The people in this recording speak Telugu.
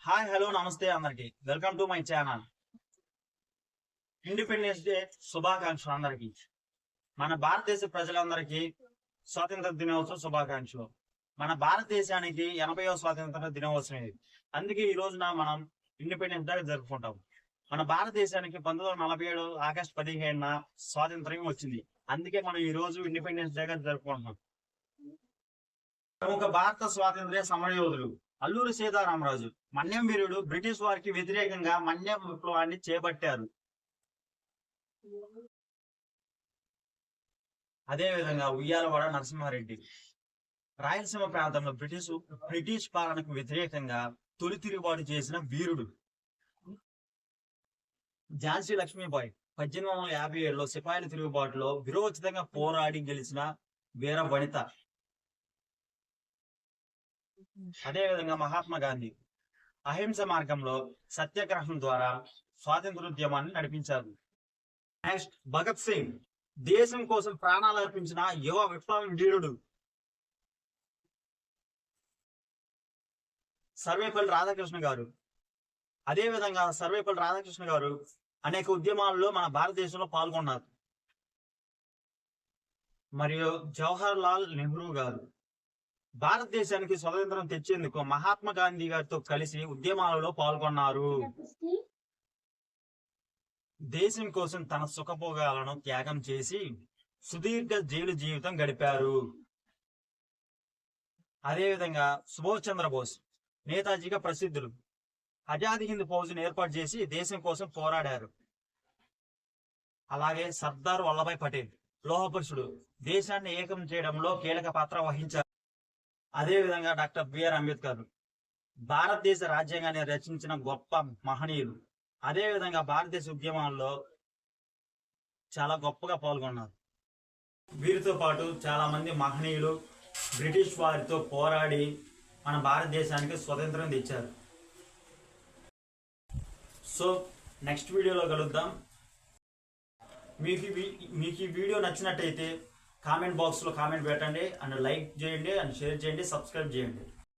హాయ్ హలో నమస్తే అందరికి welcome to my channel. Independence day శుభాకాంక్షలు అందరికి. మన భారతదేశ ప్రజలందరికీ స్వాతంత్ర దినోత్సవ శుభాకాంక్షలు. మన భారతదేశానికి 80వ స్వాతంత్ర దినోత్సవం ఇది. అందుకే ఈ రోజున మనం ఇండిపెండెన్స్ డే జరుపుకుంటాం. మన భారతదేశానికి 1947 ఆగస్టు 15న స్వాతంత్ర్యం వచ్చింది. అందుకే మనం ఈ రోజు ఇండిపెండెన్స్ డే జరుపుకుంటున్నాం. ప్రముఖ భారత స్వాతంత్ర్య సమరయోధులు అల్లూరి సీతారామరాజు మన్యం వీరుడు బ్రిటిష్ వారికి వ్యతిరేకంగా మన్యం విప్లవాన్ని చేపట్టారు. అదే విధంగా ఉయ్యాలవాడ నరసింహారెడ్డి రాయలసీమ ప్రాంతంలో బ్రిటిష్ పాలనకు వ్యతిరేకంగా తొలి తిరుగుబాటు చేసిన వీరుడు. ఝాన్సీ లక్ష్మీబాయి 1857లో సిపాయిల తిరుగుబాటులో విరోచితంగా పోరాడి గెలిచిన వీర వనిత. అదే విధంగా మహాత్మా గాంధీ అహింస మార్గంలో సత్యాగ్రహం ద్వారా స్వాతంత్రోద్యమాన్ని నడిపించారు. నెక్స్ట్ భగత్ సింగ్ దేశం కోసం ప్రాణాలు అర్పించిన యువ విప్లవ వీరుడు. సర్వేపల్లి రాధాకృష్ణ గారు అదే విధంగా సర్వేపల్లి రాధాకృష్ణ గారు అనేక ఉద్యమాల్లో మన భారతదేశంలో పాల్గొన్నారు. మరియు జవహర్ లాల్ నెహ్రూ గారు భారతదేశానికి స్వతంత్రం తెచ్చేందుకు మహాత్మా గాంధీ గారితో కలిసి ఉద్యమాలలో పాల్గొన్నారు. దేశం కోసం తన సుఖభోగాలను త్యాగం చేసి సుదీర్ఘ జైలు జీవితం గడిపారు. అదేవిధంగా సుభాష్ చంద్రబోస్ నేతాజీగా ప్రసిద్ధులు. ఆజాద్ హింద్ ఫౌజ్ను ఏర్పాటు చేసి దేశం కోసం పోరాడారు. అలాగే సర్దార్ వల్లభాయ్ పటేల్ లోహపురుషుడు దేశాన్ని ఏకం చేయడంలో కీలక పాత్ర వహించారు. అదే విధంగా డాక్టర్ బిఆర్ అంబేద్కర్ భారతదేశ రాజ్యాంగాన్ని రచించిన గొప్ప మహనీయులు. అదే విధంగా భారతదేశ ఉద్యమాల్లో చాలా గొప్పగా పాల్గొన్నారు. వీరితో పాటు చాలా మంది మహనీయులు బ్రిటిష్ వారితో పోరాడి మన భారతదేశానికి స్వతంత్రం తెచ్చారు. సో నెక్స్ట్ వీడియోలో కలుద్దాం. మీకు ఈ వీడియో నచ్చినట్టయితే కామెంట్ బాక్స్లో కామెంట్ పెట్టండి అండ్ లైక్ చేయండి అండ్ షేర్ చేయండి, సబ్స్క్రైబ్ చేయండి.